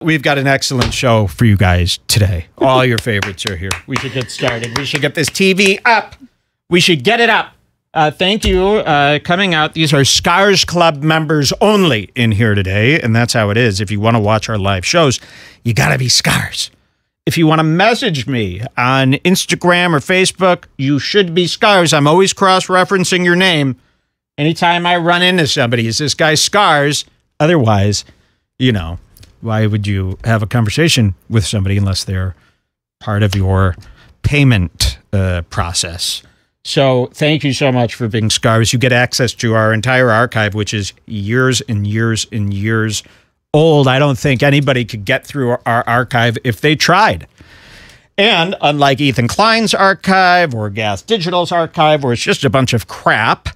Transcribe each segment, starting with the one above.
We've got an excellent show for you guys today. All your favorites are here. We should get started. We should get this TV up. We should get it up. Thank you. Coming out, these are Scars Club members only in here today, and that's how it is. If you want to watch our live shows, you got to be Scars. If you want to message me on Instagram or Facebook, you should be Scars. I'm always cross-referencing your name. Anytime I run into somebody, is this guy Scars? Otherwise, you know, why would you have a conversation with somebody unless they're part of your payment process? So thank you so much for being Scars. You get access to our entire archive, which is years and years and years old. I don't think anybody could get through our archive if they tried. And unlike Ethan Klein's archive or Gas Digital's archive, where it's just a bunch of crap,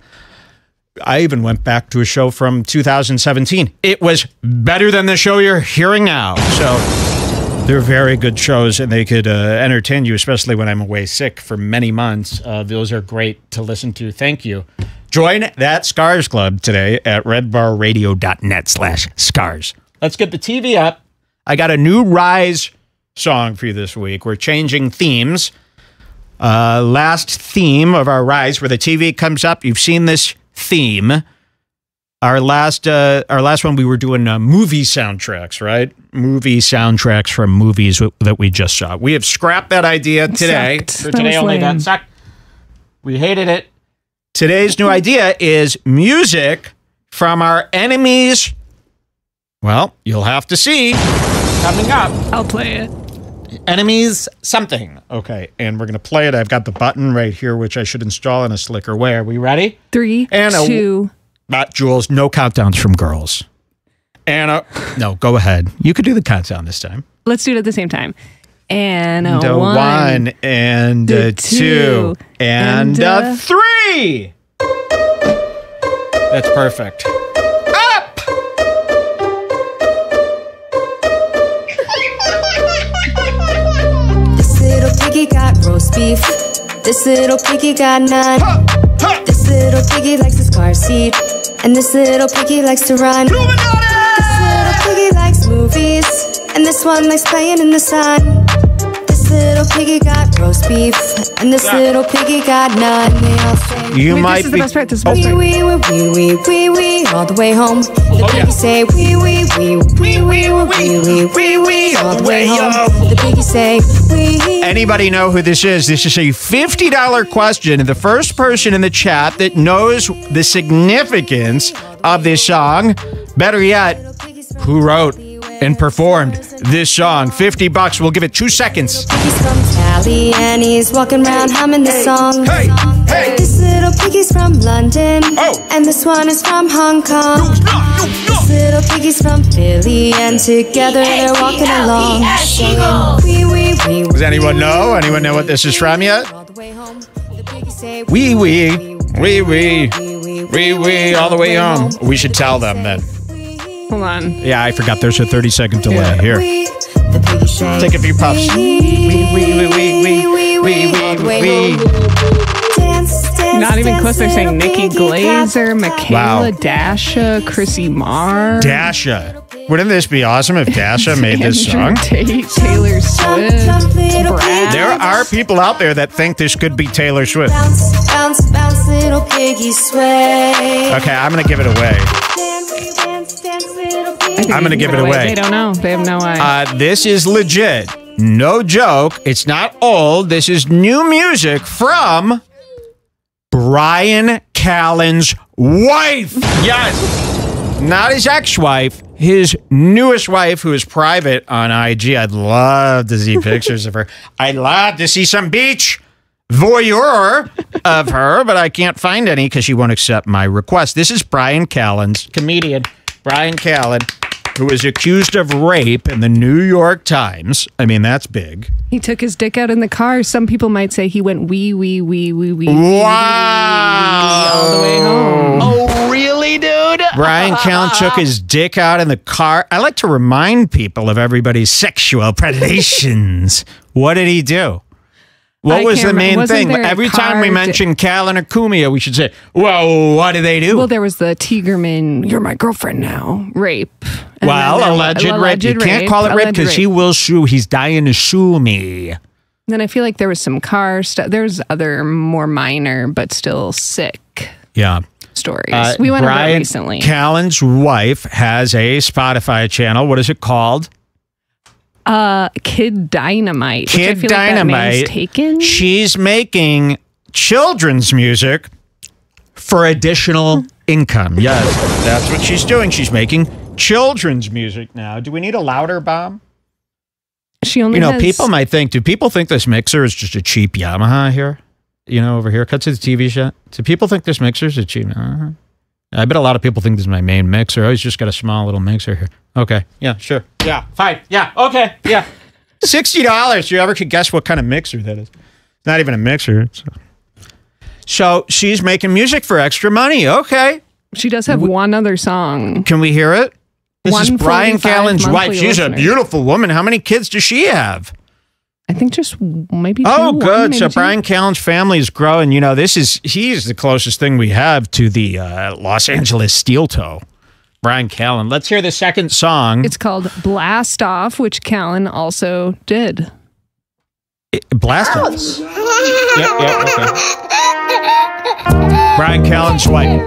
I even went back to a show from 2017. It was better than the show you're hearing now. So they're very good shows, and they could entertain you, especially when I'm away sick for many months. Those are great to listen to. Thank you. Join that Scars Club today at redbarradio.net/scars. Let's get the TV up. I got a new Rise song for you this week. We're changing themes. Last theme of our Rise, where the TV comes up. You've seen this theme. Our last one, we were doing movie soundtracks, right? Movie soundtracks from movies that we just saw. We have scrapped that idea today. For today only, that sucked. We hated it. Today's new idea is music from our enemies. Well, you'll have to see. Coming up. I'll play it. Enemies something. Okay, and we're going to play it. I've got the button right here, which I should install in a slicker way. Are we ready? 3, 2. Not Jules, no countdowns from girls. Anna, no, go ahead. You could do the countdown this time. Let's do it at the same time. And a one and a two and a three. That's perfect. Up! This little piggy got roast beef. This little piggy got none. This little piggy likes his car seat. And this little piggy likes to run. This little piggy likes movies. And this one likes playing in the sun. This little piggy got roast beef. And this little piggy got none. They all say, you wait, might this is be the best part. This is the best part. wee, wee, wee, wee, wee, wee, all the way home. The piggy say wee, wee, wee, wee, wee, wee, wee, wee, wee, all the way home. The piggy say wee. Anybody know who this is? This is a $50 question, and the first person in the chat that knows the significance of this song, better yet, who wrote and performed this song, $50. We'll give it 2 seconds. He's from Cali and he's walking around humming the song. Hey, hey. This little piggy's from London. Oh. And this one is from Hong Kong. This little piggy's from Philly, and together they're walking along. Wee, wee, wee, Does anyone know? Anyone know what this is from yet? Wee, wee, wee, wee, wee, wee, all the way home. We should tell them then. Hold on. Yeah, I forgot. There's a 30-second delay. Yeah. Here. Take a few puffs. Not even close. They're saying Nikki Glazer, Michaela, Dasha, Chrissy Marr. Dasha. Wouldn't this be awesome if Dasha made this song? Tate, Taylor Swift, Brad. There are people out there that think this could be Taylor Swift. Bounce, bounce, bounce, little piggy sway. Okay, I'm going to give it away. I'm going to give it away. They don't know. They have no idea. This is legit. No joke. It's not old. This is new music from Bryan Callen's wife. Yes. Not his ex-wife. His newest wife, who is private on IG. I'd love to see pictures of her. I'd love to see some beach voyeur of her, but I can't find any because she won't accept my request. This is Bryan Callen's comedian. Bryan Callen, who was accused of rape in the New York Times. I mean, that's big. He took his dick out in the car. Some people might say he went wee, wee, wee, wee, wee. Wow. All the way home. Oh, really, dude? Bryan Callen took his dick out in the car. I like to remind people of everybody's sexual predations. What did he do? What was the main thing? Every time we mention Callen or Kumia, we should say, "Whoa, what do they do?" Well, there was the Tigerman, "You're my girlfriend now," rape. Well, alleged rape. You can't call it rape because he will sue. He's dying to sue me. Then I feel like there was some car stuff. There's other more minor but still sick. Yeah. Stories. We went over it recently. Callen's wife has a Spotify channel. What is it called? Kid Dynamite. Kid which I feel Dynamite. Like that name's taken. She's making children's music for additional income. Yes, that's what she's doing. She's making children's music now. Do we need a louder bomb? She only has... people might think, do people think this mixer is just a cheap Yamaha here? Over here, cut to the TV shot. Do people think this mixer is a cheap? I bet a lot of people think this is my main mixer. Oh, he's just got a small little mixer here. Okay, yeah, sure. Yeah, fine. Yeah, okay, yeah. $60. You ever could guess what kind of mixer that is? It's not even a mixer. So she's making music for extra money. Okay. She does have one other song. Can we hear it? This is Bryan Callen's wife. She's a beautiful woman. How many kids does she have? I think just maybe two. Oh, good. So Bryan Callen's family is growing. He's the closest thing we have to the Los Angeles steel toe. Bryan Callen. Let's hear the second song. It's called Blast Off, which Callen also did. Blast Off? Yep, okay. Bryan Callen's wife.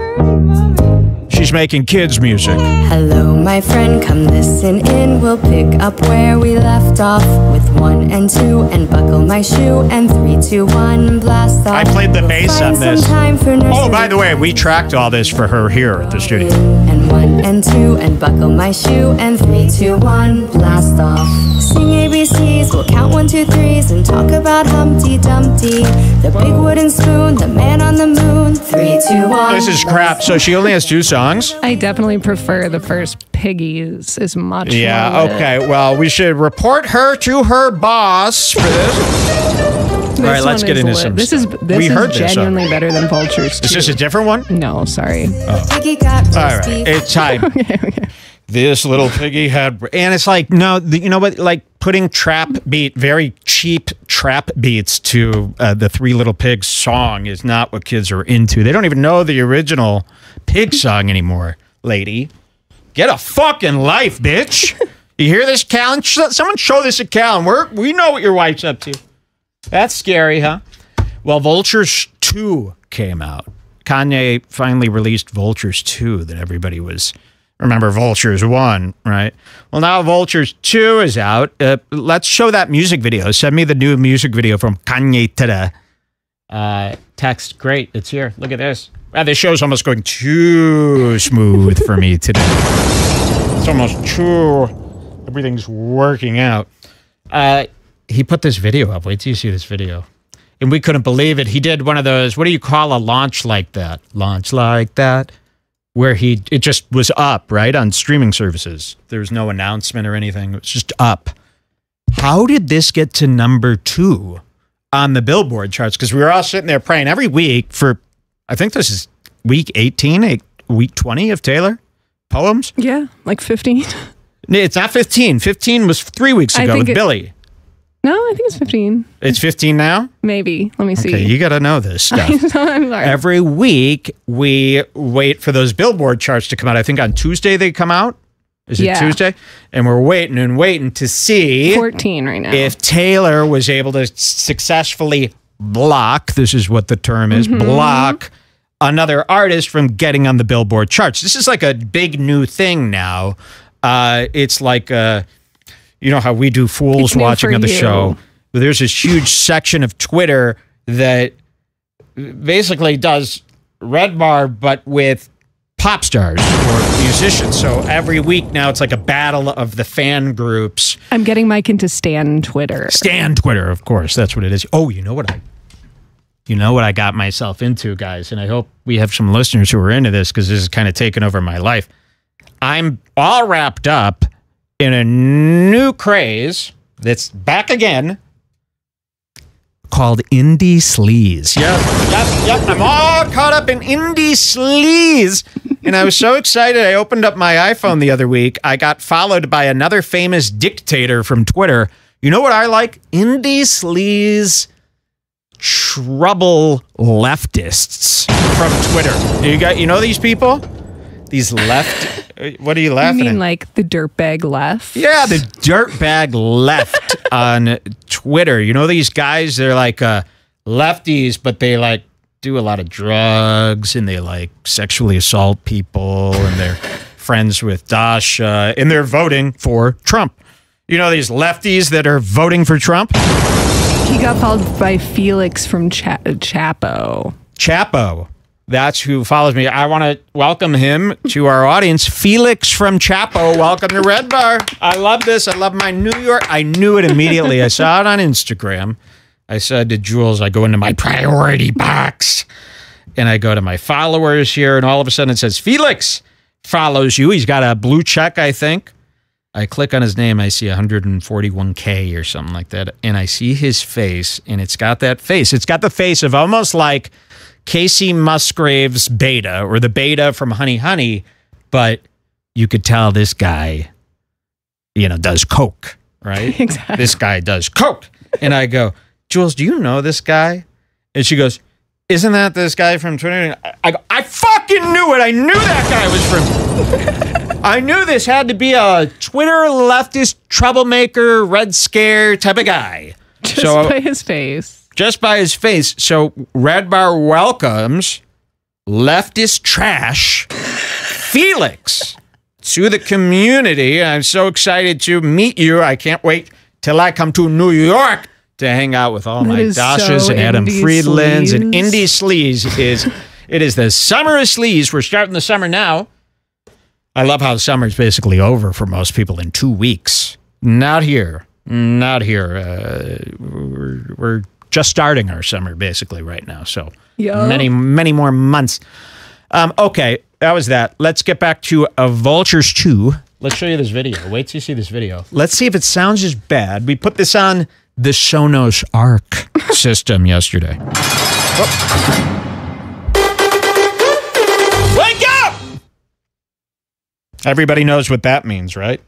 She's making kids music. Hello, my friend, come listen in. We'll pick up where we left off with 1 and 2 and buckle my shoe and 3, 2, 1, blast off. I played the bass on this. Oh, by the way, we tracked all this for her here at the studio. And 1 and 2 and buckle my shoe and 3, 2, 1, blast off. Sing ABCs, we'll count 1, 2, 3s and talk about Humpty Dumpty, the big wooden spoon, the man on the moon. 3, 2, 1. This is crap. So she only has 2 songs. I definitely prefer the first Piggies as much. Yeah, okay. Well, we should report her to her boss for this. All right, let's get into some stuff. This is genuinely better than Vultures 2. Is this a different one? No, sorry. Oh. All right, it's time. Okay. This little piggy had... And it's like, no, you know what? Like putting very cheap trap beats to the Three Little Pigs song is not what kids are into. They don't even know the original pig song anymore, lady. Get a fucking life, bitch. You hear this, Callen? Someone show this to Callen. We know what your wife's up to. That's scary, huh? Well, Vultures 2 came out. Kanye finally released Vultures 2 that everybody was... Remember Vultures 1, right? Well, now Vultures 2 is out. Let's show that music video. Send me the new music video from Kanye today. Text, great, it's here. Look at this. Wow, this show's almost going too smooth for me today. It's almost too... Everything's working out. He put this video up. Wait till you see this video. And we couldn't believe it. He did one of those, what do you call a launch like that? Launch like that? Where it just was up, right, on streaming services. There was no announcement or anything. It was just up. How did this get to #2 on the Billboard charts? Because we were all sitting there praying every week for, I think this is week 18, week 20 of Taylor Poems. Yeah, like 15. It's not 15. 15 was 3 weeks ago with Billy. No, I think it's 15. It's 15 now? Maybe. Let me see. Okay, you got to know this stuff. I'm sorry. Every week, we wait for those Billboard charts to come out. I think on Tuesday they come out. Is it Tuesday? And we're waiting and waiting to see 14 right now. If Taylor was able to successfully block, this is what the term is, block another artist from getting on the Billboard charts. This is like a big new thing now. It's like... you know how we do fools watching of the show. There's this huge section of Twitter that basically does Redbar, but with pop stars or musicians. So every week now it's like a battle of the fan groups. I'm getting Mike into Stan Twitter. Stan Twitter, of course. That's what it is. Oh, you know what I got myself into, guys, and I hope we have some listeners who are into this because this is kind of taking over my life. I'm all wrapped up in a new craze that's back again called indie sleaze. Yep. I'm all caught up in indie sleaze. And I was so excited. I opened up my iPhone the other week. I got followed by another famous dictator from Twitter. You know what I like? Indie sleaze trouble leftists from Twitter. You know these people? These what are you laughing at? You mean like the dirtbag left? Yeah, the dirtbag left on Twitter. You know these guys? They're like lefties, but they like do a lot of drugs and they like sexually assault people and they're friends with Dasha and they're voting for Trump. You know these lefties that are voting for Trump? He got followed by Felix from Chapo. Chapo. That's who follows me. I want to welcome him to our audience. Felix from Chapo. Welcome to Red Bar. I love this. I love my New York. I knew it immediately. I saw it on Instagram. I said to Jules, I go into my priority box and I go to my followers here and all of a sudden it says, Felix follows you. He's got a blue check, I think. I click on his name. I see 141K or something like that. And I see his face and it's got that face. It's got the face of almost like Casey Musgrave's beta or the beta from Honey Honey, but you could tell this guy, does coke, right? Exactly. This guy does coke. And I go, Jules, do you know this guy? And she goes, isn't that this guy from Twitter? I go, I fucking knew it. I knew that guy was from... I knew this had to be a Twitter leftist troublemaker, Red Scare type of guy. Just by his face. Just by his face. So Red Bar welcomes leftist trash Felix to the community. I'm so excited to meet you. I can't wait till I come to New York to hang out with all my Dashas and Adam Friedlands and Indie Sleaze. It is the summer of sleaze. We're starting the summer now. I love how summer's basically over for most people in 2 weeks. Not here. Not here. We're just starting our summer basically right now. So many more months. Okay, that was that. Let's get back to Vultures 2. Let's show you this video. Wait till you see this video. Let's see if it sounds as bad. We put this on the Sonos Arc system yesterday. Oh. Wake up! Everybody knows what that means, right?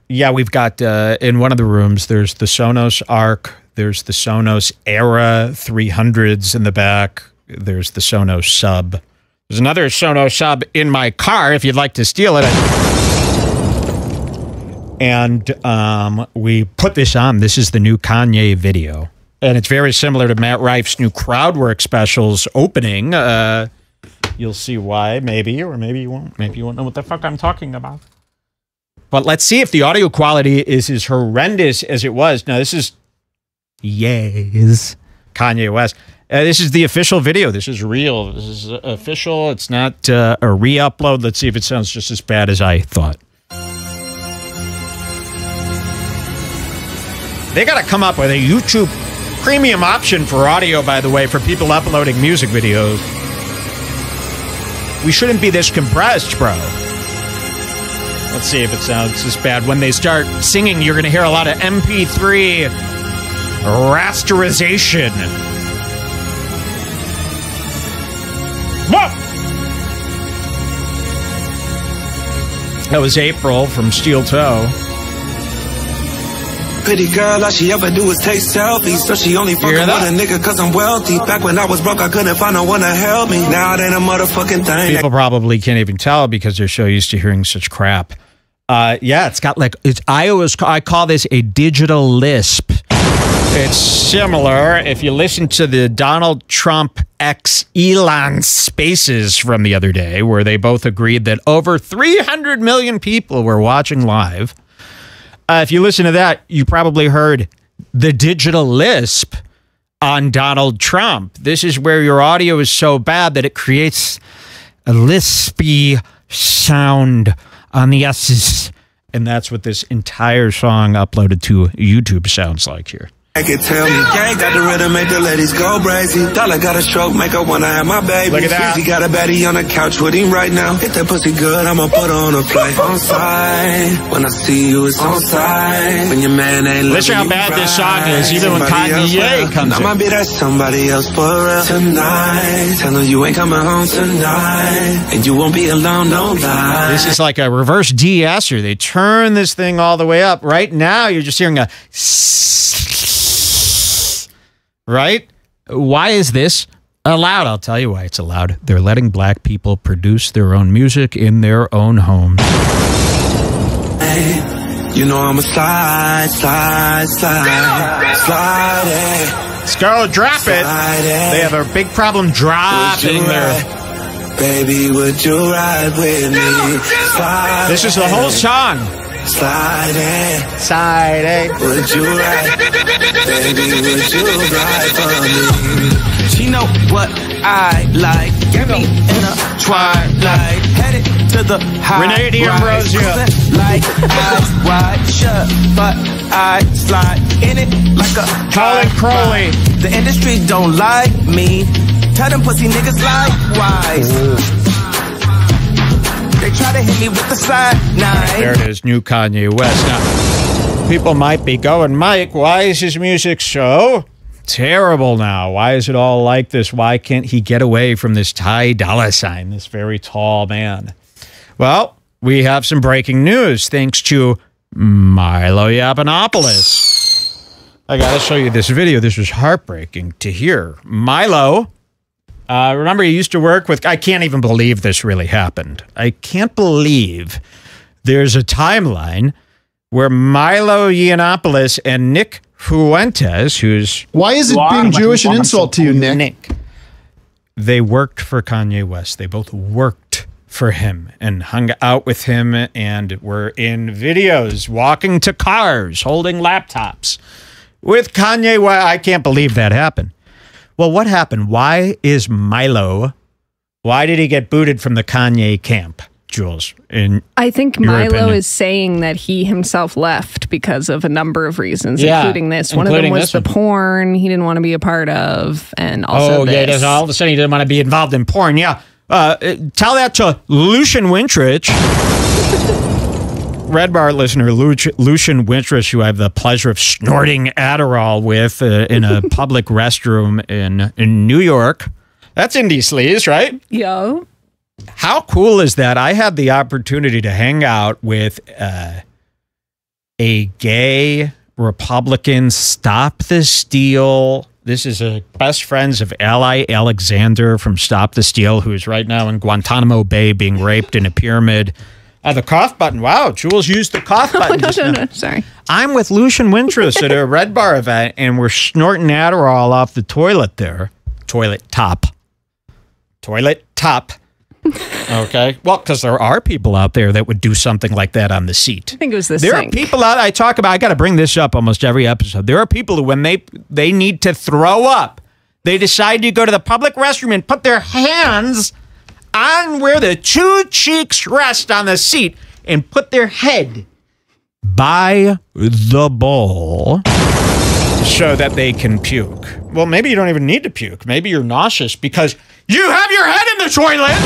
Yeah, we've got, in one of the rooms, there's the Sonos Arc, there's the Sonos Era 300s in the back, there's the Sonos Sub. There's another Sonos Sub in my car if you'd like to steal it. And we put this on. This is the new Kanye video. And it's very similar to Matt Rife's new Crowdwork specials opening. You'll see why, maybe, or maybe you won't. Maybe you won't know what the fuck I'm talking about. But let's see if the audio quality is as horrendous as it was. Now, this is Kanye West. This is the official video. This is real. This is official. It's not a re-upload. Let's see if it sounds just as bad as I thought. They got to come up with a YouTube premium option for audio, by the way, for people uploading music videos. We shouldn't be this compressed, bro. Let's see if it sounds as bad. When they start singing, you're going to hear a lot of MP3 rasterization. Whoa! That was April from Steel Toe. Pretty girl, all she ever do is take selfies. So she only fucking with a nigga cause I'm wealthy. Back when I was broke, I couldn't find no one to help me. Now it ain't a motherfucking thing. People probably can't even tell because they're so used to hearing such crap. Yeah, it's got like, I call this a digital lisp. It's similar. If you listen to the Donald Trump x Elon Spaces from the other day, where they both agreed that over 300 million people were watching live. If you listen to that, you probably heard the digital lisp on Donald Trump. This is where your audio is so bad that it creates a lispy sound on the S's. And that's what this entire song uploaded to YouTube sounds like here. can tell me. Gang got the rhythm, make the ladies go crazy. Dollar got a stroke, make her wanna have my baby. Look at that. He got a baddie on the couch with him right now. If that pussy good, I'ma put her on a flight. On side, when I see you, it's on side. When your man ain't listen how bad this song is, even when Kanye comes in. I might be that somebody else for real tonight. Tell her you ain't coming home tonight, and you won't be alone, no lie. This is like a reverse de-esser. They turn this thing all the way up. Right now, you're just hearing a right? Why is this allowed? I'll tell you why it's allowed. They're letting black people produce their own music in their own homes. Hey, you know I'm a slide. Let's go, drop it. They have a big problem dropping their... Baby, would you ride with me? This is the whole song. Slide Would you ride? Baby, would you ride for me? She know what I like. Get me in a twilight. Headed to the high Renee D'Ambrosio. Like eyes wide shut, but I slide in it like a Callen Crowley. The industry don't like me. Tell them pussy niggas likewise. They try to hit me with the slide nine. There it is, new Kanye West. Now, people might be going, Mike, why is his music so terrible now? Why is it all like this? Why can't he get away from this Ty Dolla $ign, this very tall man? Well, we have some breaking news thanks to Milo Yiannopoulos. I got to show you this video. This was heartbreaking to hear. Milo... remember, he used to work with... I can't even believe this really happened. I can't believe there's a timeline where Milo Yiannopoulos and Nick Fuentes, who's... Why is it being Jewish an insult to you, Nick? They worked for Kanye West. They both worked for him and hung out with him and were in videos, walking to cars, holding laptops with Kanye West. I can't believe that happened. Well, what happened? Why is Milo... Why did he get booted from the Kanye camp, Jules? I think Milo is saying that he himself left because of a number of reasons, including this. One of them was the porn he didn't want to be a part of, and also this. All of a sudden he didn't want to be involved in porn. Yeah, tell that to Lucian Wintrich. Redbar listener Lucian Wintrich, who I have the pleasure of snorting Adderall with in a public restroom in New York. That's Indie Sleaze, right? Yo. How cool is that? I had the opportunity to hang out with a gay Republican Stop the Steal. This is a best friends of Ally Alexander from Stop the Steal, who is right now in Guantanamo Bay being raped in a pyramid. The cough button. Wow, Jules used the cough button. No, sorry. I'm with Lucian Wintrich at a Redbar event, and we're snorting Adderall off the toilet there. Toilet top. Okay. Well, because there are people out there that would do something like that on the seat. I think it was the There sink. are people out, I talk about, I got to bring this up almost every episode. There are people who, when they need to throw up, they decide to go to the public restroom and put their hands on where the two cheeks rest on the seat and put their head by the bowl so that they can puke. Well, maybe you don't even need to puke. Maybe you're nauseous because you have your head in the toilet.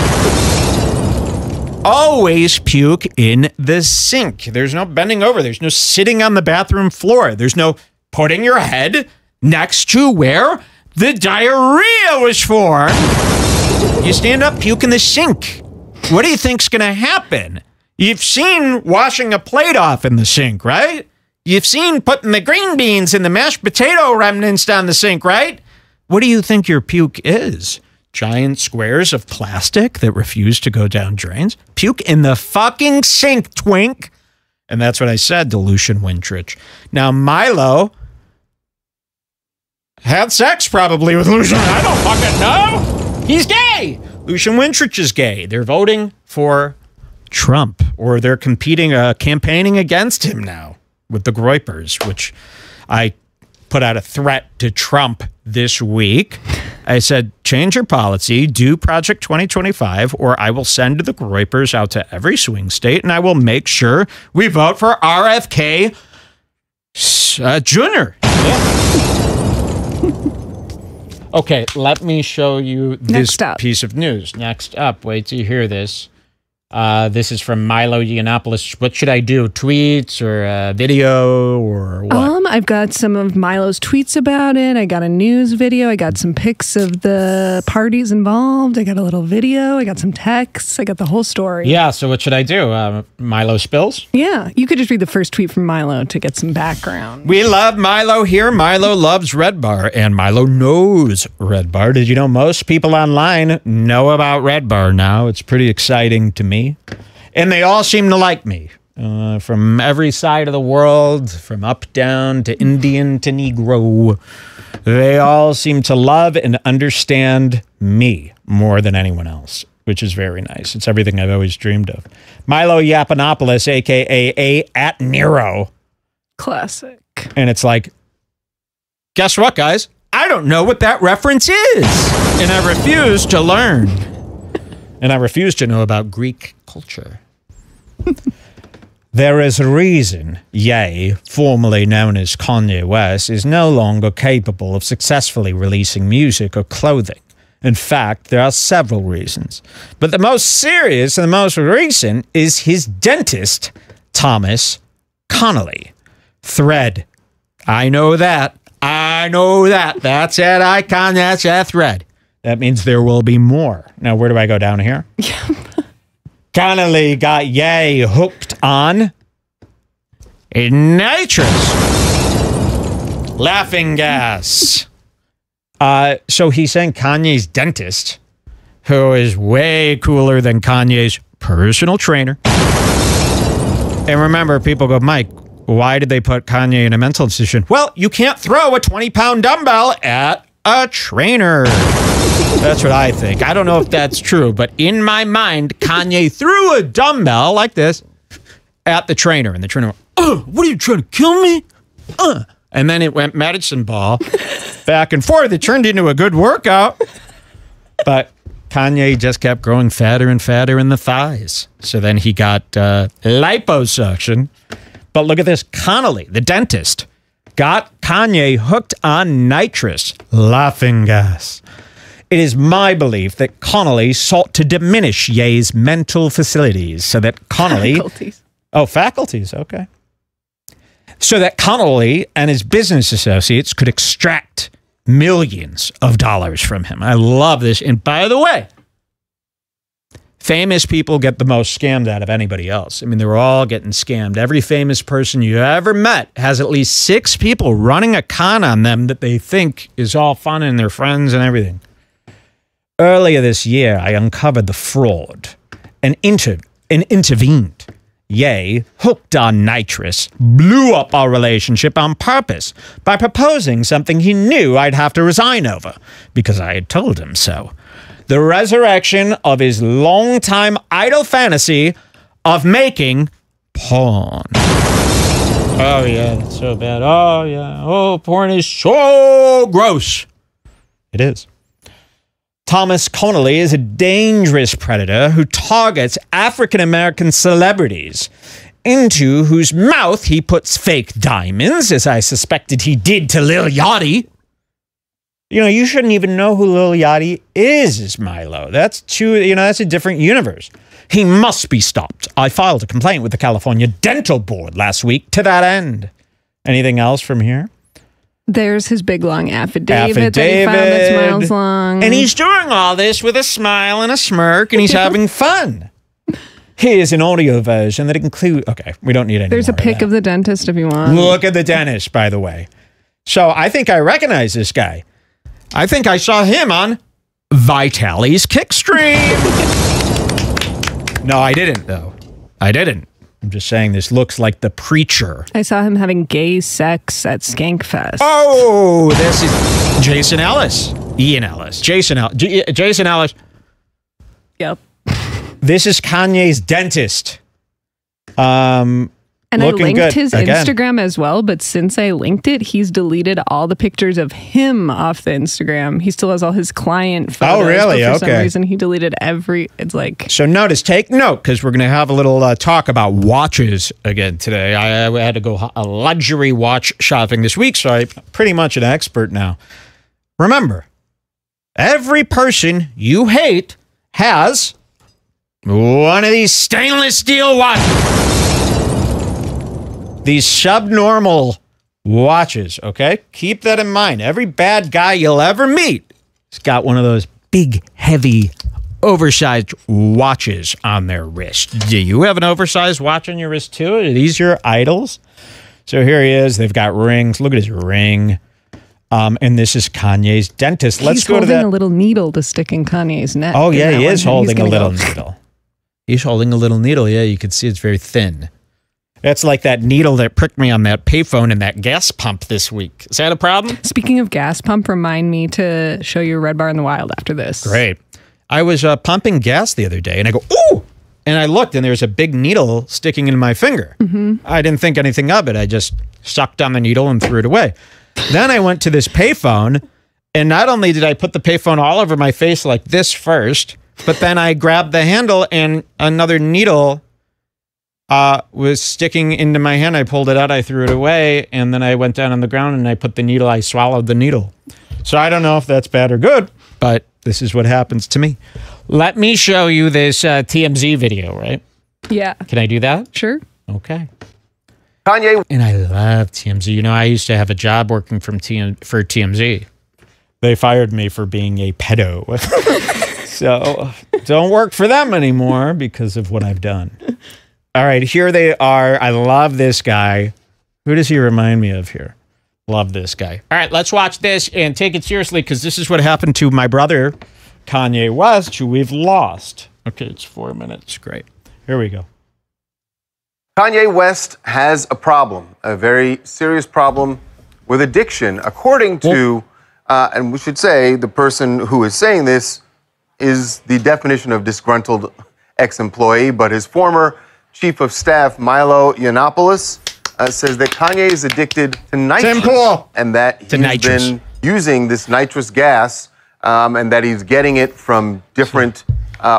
Always puke in the sink. There's no bending over. There's no sitting on the bathroom floor. There's no putting your head next to where the diarrhea was formed. You stand up, puke in the sink. What do you think's going to happen? You've seen washing a plate off in the sink, right? You've seen putting the green beans and the mashed potato remnants down the sink, right? What do you think your puke is? Giant squares of plastic that refuse to go down drains? Puke in the fucking sink, twink. And that's what I said to Lucian Wintrich. Now, Milo had sex probably with Lucian. I don't fucking know. He's gay. Lucian Wintrich is gay. They're voting for Trump, or they're campaigning against him now with the Groypers, which I put out a threat to Trump this week. I said, change your policy, do Project 2025, or I will send the Groypers out to every swing state, and I will make sure we vote for RFK Jr. Okay, let me show you this piece of news. Next up, wait till you hear this. This is from Milo Yiannopoulos. What should I do? Tweets or video or what? I've got some of Milo's tweets about it. I got a news video. I got some pics of the parties involved. I got a little video. I got some texts. I got the whole story. Yeah, so what should I do? Milo spills? Yeah, you could just read the first tweet from Milo to get some background. We love Milo here. Milo loves Redbar, and Milo knows Redbar. Did you know most people online know about Redbar now? It's pretty exciting to me. And they all seem to like me. From every side of the world, from up, down, to Indian to Negro. They all seem to love and understand me more than anyone else, which is very nice. It's everything I've always dreamed of. Milo Yiannopoulos, a.k.a. at Nero. Classic. And it's like, guess what, guys? I don't know what that reference is. And I refuse to learn. And I refuse to know about Greek culture. There is a reason Ye, formerly known as Kanye West, is no longer capable of successfully releasing music or clothing. In fact, there are several reasons. But the most serious and the most recent is his dentist, Thomas Connolly. Thread. I know that. I know that. That's that icon. That's that thread. That means there will be more. Now, where do I go down here? Connolly got Ye hooked on nitrous laughing gas. So he's saying Kanye's dentist, who is way cooler than Kanye's personal trainer. And remember, people go, Mike, why did they put Kanye in a mental institution? Well, you can't throw a 20-pound dumbbell at a trainer. That's what I think. I don't know if that's true, but in my mind, Kanye threw a dumbbell like this at the trainer, and the trainer went, what are you trying to kill me? And then it went medicine ball back and forth. It turned into a good workout, but Kanye just kept growing fatter and fatter in the thighs. So then he got liposuction. But look at this. Connolly, the dentist, got Kanye hooked on nitrous laughing gas. It is my belief that Connolly sought to diminish Ye's mental facilities so that Connolly... Faculties. Oh, faculties, okay. So that Connolly and his business associates could extract millions of dollars from him. I love this. And by the way, famous people get the most scammed out of anybody else. I mean, they're all getting scammed. Every famous person you ever met has at least 6 people running a con on them that they think is all fun and their friends and everything. Earlier this year, I uncovered the fraud and intervened. Ye, hooked on nitrous, blew up our relationship on purpose by proposing something he knew I'd have to resign over because I had told him so. The resurrection of his longtime idle fantasy of making porn. Oh, yeah, that's so bad. Oh, yeah. Oh, porn is so gross. It is. Thomas Connolly is a dangerous predator who targets African-American celebrities, into whose mouth he puts fake diamonds, as I suspected he did to Lil Yachty. You know, you shouldn't even know who Lil Yachty is Milo. That's that's a different universe. He must be stopped. I filed a complaint with the California Dental Board last week to that end. Anything else from here? There's his big long affidavit that he filed that's miles long. And he's doing all this with a smile and a smirk, and he's having fun. Here's an audio version that includes... Okay, we don't need any There's a pic of the dentist if you want. Look at the dentist, by the way. So I think I recognize this guy. I think I saw him on Vitaly's Kickstream. No, I didn't, though. I didn't. I'm just saying this looks like the preacher. I saw him having gay sex at Skankfest. Oh, this is Jason Ellis. Ian Ellis. Jason Ellis. Yep. This is Kanye's dentist. And And I linked his Instagram as well, but since I linked it, he's deleted all the pictures of him off the Instagram. He still has all his client photos. Oh, really? But for some reason, he deleted it's like... So take note, because we're going to have a little talk about watches again today. I had to go luxury watch shopping this week, so I'm pretty much an expert now. Remember, every person you hate has one of these stainless steel watches. These subnormal watches, okay? Keep that in mind. Every bad guy you'll ever meet has got one of those big, heavy, oversized watches on their wrist. Do you have an oversized watch on your wrist too? Are these your idols? So here he is. They've got rings. Look at his ring. And this is Kanye's dentist. Let's go to that. He's holding a little needle to stick in Kanye's neck. Oh, yeah, he is holding a little needle. He's holding a little needle. Yeah, you can see it's very thin. That's like that needle that pricked me on that payphone in that gas pump this week. Is that a problem? Speaking of gas pump, remind me to show you Redbar in the Wild after this. Great. I was pumping gas the other day, and I go, ooh! And I looked, and there's a big needle sticking in my finger. I didn't think anything of it. I just sucked on the needle and threw it away. Then I went to this payphone, and not only did I put the payphone all over my face like this first, but then I grabbed the handle, and another needle was sticking into my hand. I pulled it out, I threw it away, and then I went down on the ground and I put the needle, I swallowed the needle. So I don't know if that's bad or good, but this is what happens to me. Let me show you this TMZ video, right? Yeah. Can I do that? Sure. Okay. Kanye. And I love TMZ. You know, I used to have a job working for TMZ. They fired me for being a pedo. So don't work for them anymore because of what I've done. All right, here they are. I love this guy. Who does he remind me of here? Love this guy. All right, let's watch this and take it seriously because this is what happened to my brother, Kanye West, who we've lost. Okay, it's 4 minutes. Great. Here we go. Kanye West has a problem, a very serious problem with addiction. According to, and we should say, the person who is saying this is the definition of disgruntled ex-employee, but his former Chief of Staff, Milo Yiannopoulos, says that Kanye is addicted to nitrous and that he's been using this nitrous gas and that he's getting it from different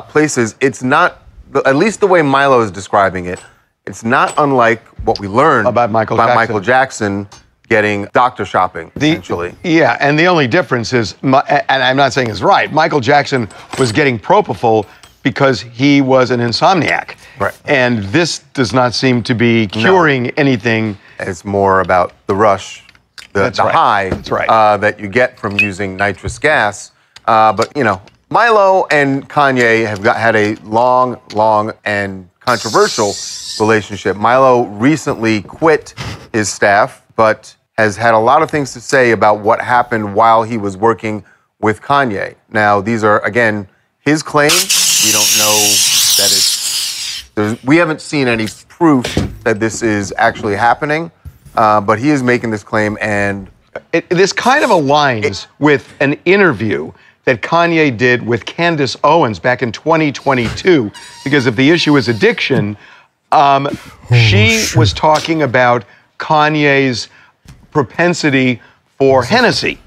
places. It's not, at least the way Milo is describing it, it's not unlike what we learned about Michael Jackson getting doctor shopping, essentially. Yeah, and the only difference is, and I'm not saying it's right, Michael Jackson was getting propofol because he was an insomniac. Right. And this does not seem to be curing anything. It's more about the rush, the high that you get from using nitrous gas. But, you know, Milo and Kanye have had a long and controversial relationship. Milo recently quit his staff, but has had a lot of things to say about what happened while he was working with Kanye. Now, these are, again, his claims. We don't know that we haven't seen any proof that this is actually happening, but he is making this claim, and this kind of aligns with an interview that Kanye did with Candace Owens back in 2022, because if the issue is addiction, she was talking about Kanye's propensity for Hennessy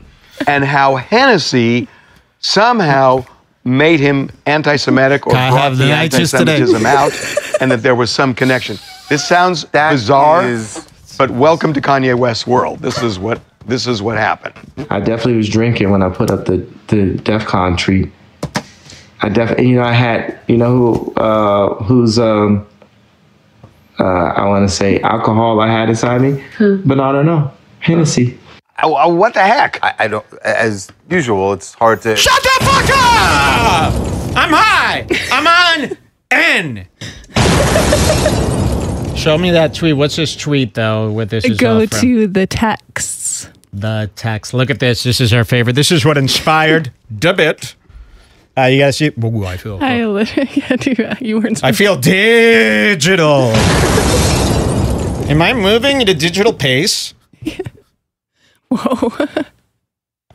and how Hennessy somehow made him anti-Semitic or brought the anti-Semitism out, and that there was some connection. This sounds bizarre, but welcome to Kanye West's world. This is what happened. I definitely was drinking when I put up the DEFCON treat. I had, who's I want to say alcohol I had inside me, but I don't know, Hennessy. What the heck? I don't, as usual, it's hard to... Shut the fuck up! I'm high! I'm on N! Show me that tweet. What's this tweet, though, with this is Go to the texts. The text. Look at this. This is our favorite. This is what inspired the bit. You guys see... Ooh, I feel... you weren't... I feel digital. Am I moving at a digital pace? Whoa.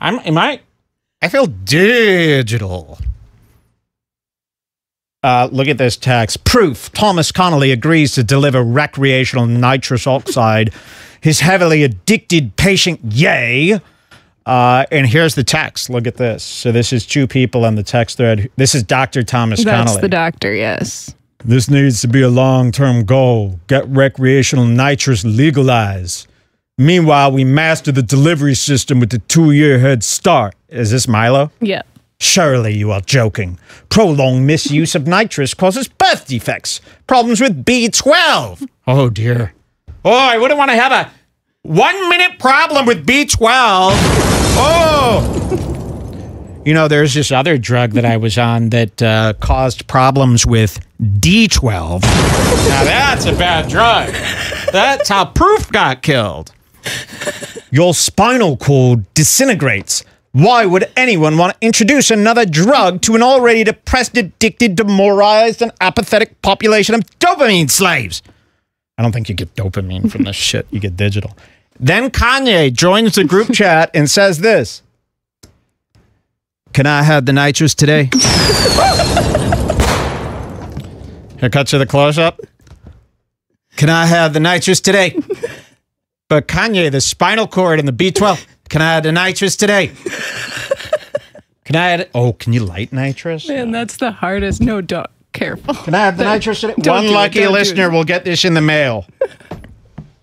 I feel digital. Look at this text. Proof. Thomas Connolly agrees to deliver recreational nitrous oxide. His heavily addicted patient, yay. And here's the text. Look at this. So this is two people on the text thread. This is Dr. Thomas Connolly. That's the doctor, yes. This needs to be a long-term goal. Get recreational nitrous legalized. Meanwhile, we master the delivery system with the 2-year head start. Is this Milo? Yeah. Surely you are joking. Prolonged misuse of nitrous causes birth defects, problems with B12. Oh, dear. Oh, I wouldn't want to have a 1-minute problem with B12. Oh! You know, there's this other drug that I was on that caused problems with D12. Now, that's a bad drug. That's how Proof got killed. Your spinal cord disintegrates. Why would anyone want to introduce another drug to an already depressed, addicted, demoralized, and apathetic population of dopamine slaves? I don't think you get dopamine from this shit. You get digital. Then Kanye joins the group chat and says this. Can I have the nitrous today? Here, cut to the close-up. Can I have the nitrous today? But Kanye, the spinal cord and the B12. Can I have the nitrous today? Can I add? Oh, can you light nitrous? Man, that's the hardest. No, don't. Careful. Can I have the nitrous today? One lucky listener will get this in the mail.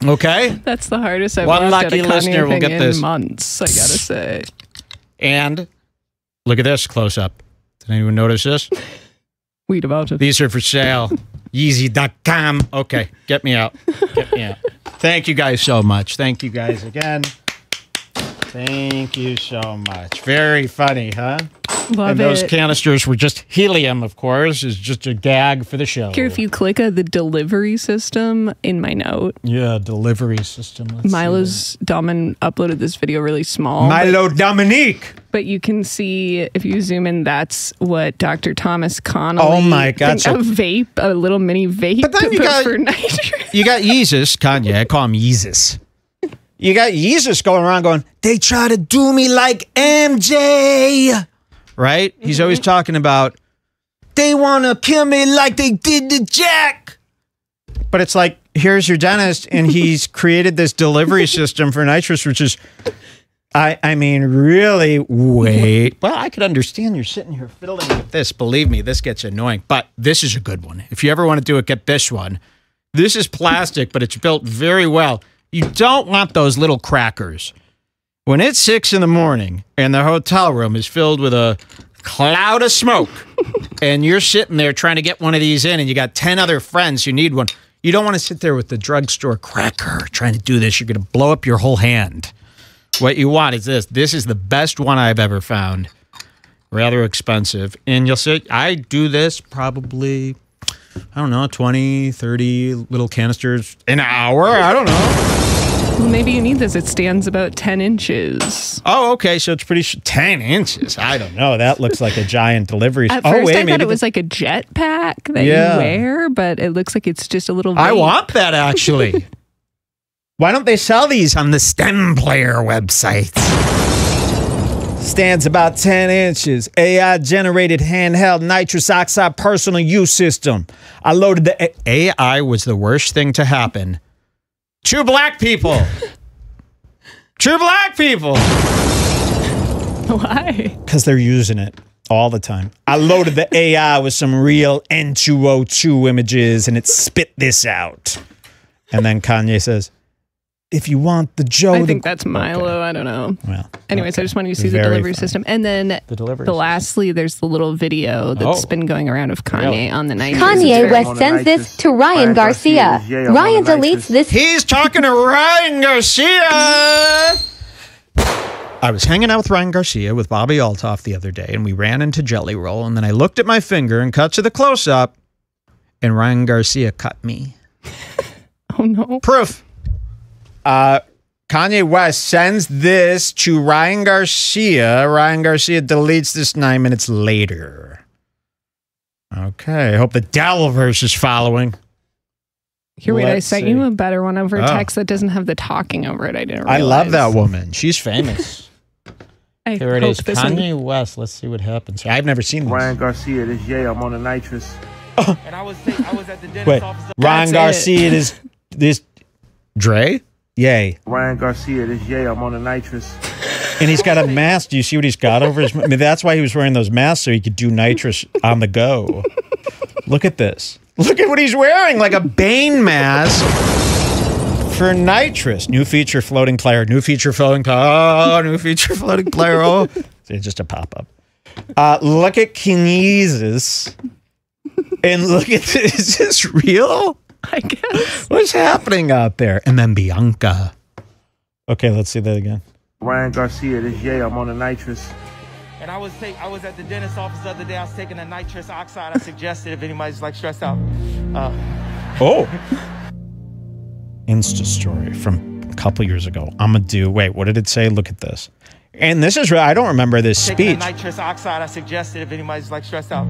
Okay? That's the hardest I've One watched lucky at a listener Kanye will get thing this. in months, I gotta say. And look at this close up. Did anyone notice this? Read about it. These are for sale. Yeezy.com. Okay, get me out. Get me out. Thank you guys so much. Thank you guys again. Thank you so much. Very funny, huh? Love and it. those canisters were just helium, of course, is just a gag for the show. Here, if you click the delivery system in my note. Yeah, delivery system. Milo's Domin uploaded this video really small. Milo Dominique. But you can see, if you zoom in, that's what Dr. Thomas Connolly. Oh my God. A vape, a little mini vape. But then you got, for nitrous. You got Yeezus, Kanye. I call him Yeezus. You got Yeezus going around going, they try to do me like MJ. Right? He's always talking about, they want to kill me like they did to Jack. But it's like, here's your dentist, and he's created this delivery system for nitrous, which is, I mean, really, wait. Well, I could understand you're sitting here fiddling with this. Believe me, this gets annoying. But this is a good one. If you ever want to do it, get this one. This is plastic, but it's built very well. You don't want those little crackers. When it's 6 in the morning and the hotel room is filled with a cloud of smoke and you're sitting there trying to get one of these in and you got 10 other friends who need one, you don't want to sit there with the drugstore cracker trying to do this. You're going to blow up your whole hand. What you want is this. This is the best one I've ever found. Rather expensive. And you'll see, I do this probably, I don't know, 20, 30 little canisters an hour. I don't know. Well, maybe you need this. It stands about 10 inches. Oh, okay. So it's pretty 10 inches. I don't know. That looks like a giant delivery. At first, I thought it was like a jet pack that you wear, but it looks like it's just a little vape. I want that, actually. Why don't they sell these on the STEM Player website? Stands about 10 inches. AI-generated handheld nitrous oxide personal use system. I loaded the... AI was the worst thing to happen. True black people. True black people. Why? Because they're using it all the time. I loaded the AI with some real N2O2 images and it spit this out. And then Kanye says, if you want the Joe... I think that's Milo. Okay. I don't know. Well, anyways, I just wanted you to see the delivery system. And then lastly, there's the little video that's been going around of Kanye on the nitrous. Kanye West sends this to Ryan Garcia. Ryan deletes this. He's talking to Ryan Garcia. I was hanging out with Ryan Garcia with Bobby Altoff the other day, and we ran into Jelly Roll, and then I looked at my finger and cut to the close-up, and Ryan Garcia cut me. Oh, no. Proof. Kanye West sends this to Ryan Garcia. Ryan Garcia deletes this 9 minutes later. Okay, I hope the Dellverse is following. Here, wait, I sent you a better one over text that doesn't have the talking over it. I didn't realize. I love that woman. She's famous. Here it is. Kanye West. Let's see what happens. I've never seen this. Ryan Garcia, this I'm on the nitrous. And I was at the dentist office. Ryan Garcia is this Dre? Yay. Ryan Garcia, this yay, I'm on the nitrous. And he's got a mask. Do you see what he's got over his? I mean, that's why he was wearing those masks, so he could do nitrous on the go. Look at this. Look at what he's wearing, like a Bane mask for nitrous. New feature, floating player. New feature, floating player. Oh, new feature, floating player. Oh, it's just a pop-up. Look at Kinesis. And look at this. Is this real? I guess. What's happening out there? And then Bianca. Okay, let's see that again. Ryan Garcia, this yay, I'm on the nitrous. And I was at the dentist office the other day. I was taking a nitrous oxide. I suggested if anybody's like stressed out. Insta story from a couple years ago. I'm gonna do. Wait, what did it say? Look at this. And this is real. I don't remember this speech. Nitrous oxide. I suggested if anybody's like stressed out.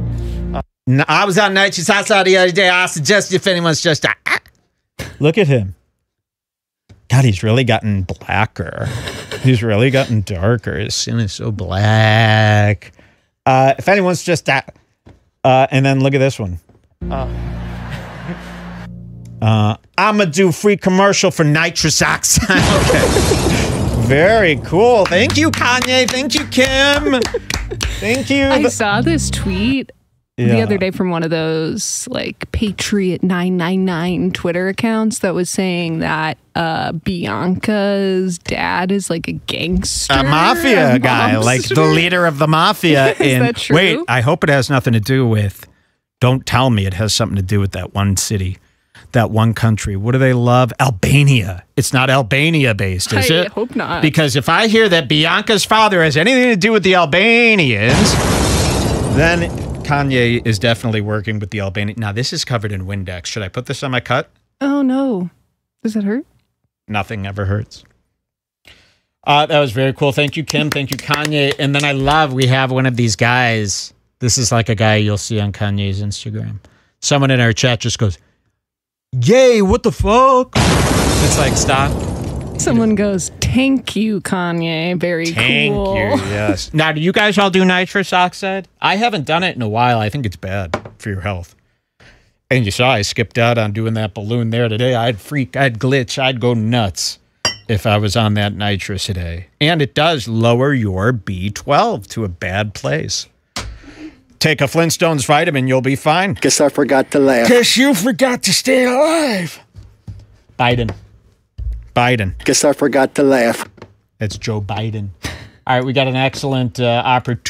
I was on nitrous oxide the other day. I suggested if anyone's just. Look at him. God, he's really gotten blacker. He's really gotten darker. His skin is so black. If anyone's just that, and then look at this one. I'm gonna do free commercial for nitrous oxide. Okay. Very cool. Thank you, Kanye. Thank you, Kim. Thank you. I saw this tweet the other day from one of those like Patriot 999 Twitter accounts that was saying that Bianca's dad is like a gangster, a mafia guy, like the leader of the mafia. Is that true? Wait, I hope it has nothing to do with. Don't tell me it has something to do with that one city, that one country. What do they love? Albania. It's not Albania based, is it? I hope not. Because if I hear that Bianca's father has anything to do with the Albanians, then Kanye is definitely working with the Albanian. Now, this is covered in Windex. Should I put this on my cut? Oh, no. Does that hurt? Nothing ever hurts. That was very cool. Thank you, Kim. Thank you, Kanye. And then we have one of these guys. This is like a guy you'll see on Kanye's Instagram. Someone in our chat just goes, yay, what the fuck? It's like, stop. Someone goes, thank you, Kanye. Very cool. Thank you, yes. Now, do you guys all do nitrous oxide? I haven't done it in a while. I think it's bad for your health. And you saw I skipped out on doing that balloon there today. I'd freak, I'd glitch, I'd go nuts if I was on that nitrous today. And it does lower your B12 to a bad place. Take a Flintstones vitamin, you'll be fine. Guess I forgot to laugh. Guess you forgot to stay alive. Biden. Guess I forgot to laugh. It's Joe Biden. All right, we got an excellent opportunity.